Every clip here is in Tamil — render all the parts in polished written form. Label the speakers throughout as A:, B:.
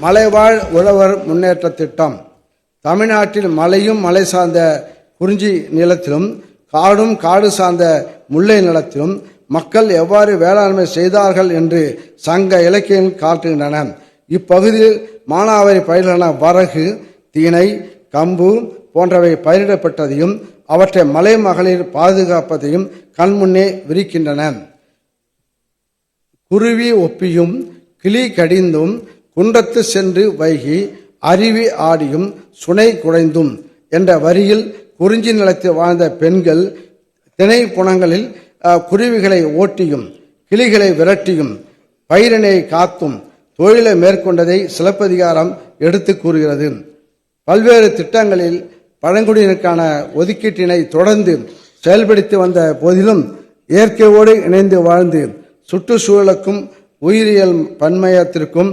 A: மலைவாழ் உழவர் முன்னேற்ற திட்டம். தமிழ்நாட்டில் மலையும் மலை சார்ந்த குறிஞ்சி நிலத்திலும் காடும் காடு சார்ந்த முல்லை நிலத்திலும் மக்கள் எவ்வாறு வேளாண்மை செய்தார்கள் என்று சங்க இலக்கியங்கள் காட்டுகின்றன. இப்பகுதியில் மானாவாரி பயிர்களான வரகு, திணை, கம்பு போன்றவை பயிரிடப்பட்டதையும் அவற்றை மலை மகளிர் பாதுகாப்பதையும் கண்முன்னே விரிக்கின்றன. குருவி ஒப்பியும் கிளி கடிந்தும் குன்றத்து சென்று வைகி அருவி ஆடியும் சுனை குடைந்தும் என்ற வரியில் குறிஞ்சி நிலத்தில் வாழ்ந்த பெண்கள் திணை புனங்களில் குருவிகளை ஓட்டியும் கிளிகளை விரட்டியும் பயிரினை காத்தும் தொழிலை மேற்கொண்டதை சிலப்பதிகாரம் எடுத்து கூறுகிறது. பல்வேறு திட்டங்களில் பழங்குடியினருக்கான ஒதுக்கீட்டினை தொடர்ந்து செயல்படுத்தி வந்த போதிலும் இயற்கையோடு இணைந்து வாழ்ந்து சுற்றுச்சூழலுக்கும் உயிரியல் பன்மையத்திற்கும்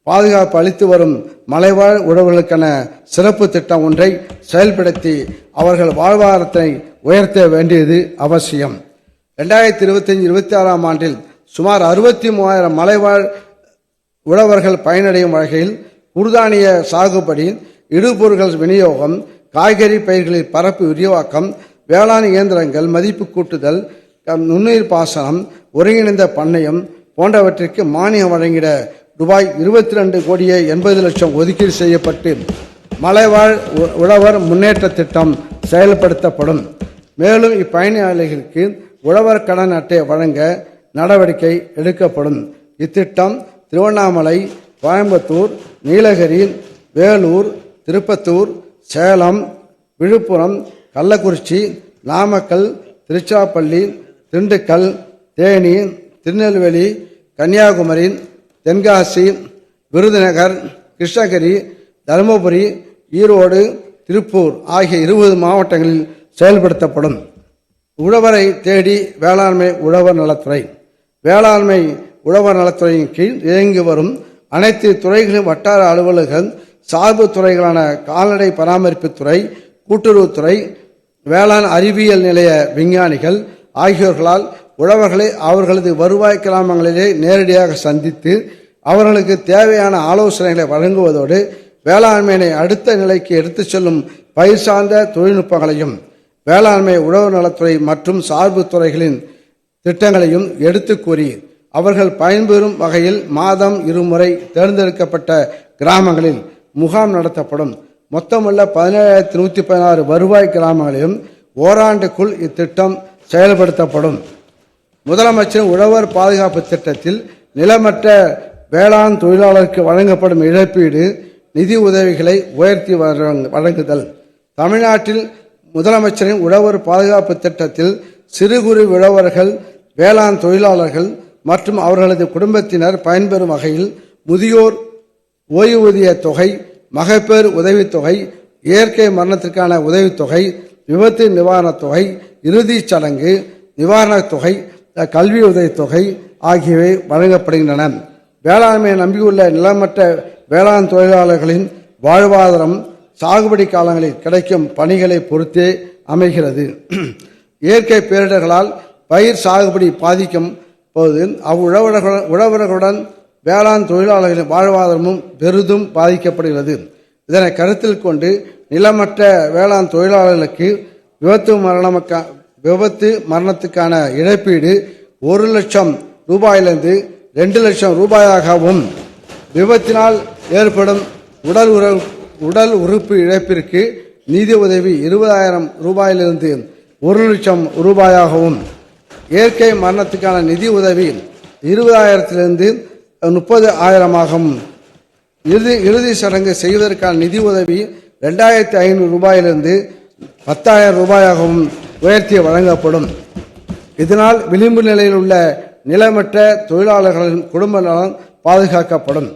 A: பாதுகாப்பு அளித்து வரும் மலைவாழ் உழவர்களுக்கான சிறப்பு திட்டம் ஒன்றை செயல்படுத்தி அவர்கள் வாழ்வாதாரத்தை உயர்த்த வேண்டியது அவசியம். 2025-26 ஆண்டில் சுமார் 63,000 மலைவாழ் உழவர்கள் பயனடையும் வகையில் குறுதானிய சாகுபடி, இடுபொருட்கள் விநியோகம், காய்கறி பயிர்களில் பரப்பு விரிவாக்கம், வேளாண் இயந்திரங்கள் மதிப்பு கூட்டுதல், நுண்ணுயிர் பாசனம், ஒருங்கிணைந்த பண்ணையம் போன்றவற்றிற்கு மானியம் வழங்கிட ரூபாய் 22,80,00,000 ஒதுக்கீடு செய்யப்பட்டு மலைவாழ் உழவர் முன்னேற்ற திட்டம் செயல்படுத்தப்படும். மேலும் இப்பயனாளிகளுக்கு உழவர் கடன் அட்டை வழங்க நடவடிக்கை எடுக்கப்படும். இத்திட்டம் திருவண்ணாமலை, கோயம்புத்தூர், நீலகிரி, வேலூர், திருப்பத்தூர், சேலம், விழுப்புரம், கள்ளக்குறிச்சி, நாமக்கல், திருச்சிராப்பள்ளி, திண்டுக்கல், தேனி, திருநெல்வேலி, கன்னியாகுமரி, தென்காசி, விருதுநகர், கிருஷ்ணகிரி, தருமபுரி, ஈரோடு, திருப்பூர் ஆகிய 20 மாவட்டங்களில் செயல்படுத்தப்படும். உழவரை தேடி வேளாண்மை உழவர் நலத்துறை. வேளாண்மை உழவர் நலத்துறையின் கீழ் இயங்கி வரும் அனைத்து துறைகளின் வட்டார அலுவலர்கள், சார்பு துறைகளான கால்நடை பராமரிப்பு துறை, கூட்டுறவுத்துறை, வேளாண் அறிவியல் நிலைய விஞ்ஞானிகள் ஆகியோர்களால் உழவர்களை அவர்களது வருவாய் கிராமங்களிலே நேரடியாக சந்தித்து அவர்களுக்கு தேவையான ஆலோசனைகளை வழங்குவதோடு வேளாண்மையை அடுத்த நிலைக்கு எடுத்துச் செல்லும் பயிர் சார்ந்த தொழில்நுட்பங்களையும் வேளாண்மை உழவர் நலத்துறை மற்றும் சார்பு துறைகளின் திட்டங்களையும் எடுத்து கூறி அவர்கள் பயன்பெறும் வகையில் மாதம் 2 முறை தேர்ந்தெடுக்கப்பட்ட கிராமங்களில் முகாம் நடத்தப்படும். மொத்தமுள்ள 17,116 வருவாய் கிராமங்களிலும் ஓராண்டுக்குள் இத்திட்டம் செயல்படுத்தப்படும். முதலமைச்சர் உழவர் பாதுகாப்பு திட்டத்தில் நிலமற்ற வேளாண் தொழிலாளருக்கு வழங்கப்படும் இழப்பீடு நிதி உதவிகளை உயர்த்தி வழங்குதல். தமிழ்நாட்டில் முதலமைச்சரின் உழவர் பாதுகாப்பு திட்டத்தில் சிறு குறு உழவர்கள், வேளாண் தொழிலாளர்கள் மற்றும் அவர்களது குடும்பத்தினர் பயன்பெறும் வகையில் முதியோர் ஓய்வூதிய தொகை, மகப்பேறு உதவித்தொகை, இயற்கை மரணத்திற்கான உதவித்தொகை, விபத்து நிவாரணத் தொகை, இறுதிச் சடங்கு நிவாரணத் தொகை, கல்வி உதவித்தொகை ஆகியவை வழங்கப்படுகின்றன. வேளாண்மையை நம்பியுள்ள நிலமற்ற வேளாண் தொழிலாளர்களின் வாழ்வாதாரம் சாகுபடி காலங்களில் கிடைக்கும் பணிகளை பொறுத்தே அமைகிறது. இயற்கை பேரிடர்களால் பயிர் சாகுபடி பாதிக்கும் போது உழவர்களுடன் வேளாண் தொழிலாளர்களின் வாழ்வாதாரமும் பெரிதும் பாதிக்கப்படுகிறது. இதனை கருத்தில் கொண்டு நிலமற்ற வேளாண் தொழிலாளர்களுக்கு விபத்து மரணத்துக்கான இழப்பீடு 1,00,000 ரூபாயிலிருந்து 2,00,000 ரூபாயாகவும், விபத்தினால் ஏற்படும் உடல் உறுப்பு இழப்பிற்கு நிதி உதவி 20,000 ரூபாயிலிருந்து 1,00,000 ரூபாயாகவும், இயற்கை மரணத்துக்கான நிதி உதவி 20,000 30,000ஆகவும், இறுதி சடங்கு செய்வதற்கான நிதி உதவி 2,500 ரூபாயிலிருந்து 10,000 ரூபாயாகவும் உயர்த்தி வழங்கப்படும். இதனால் விளிம்பு நிலையில் உள்ள நிலமற்ற தொழிலாளர்களின் குடும்ப நலன் பாதுகாக்கப்படும்.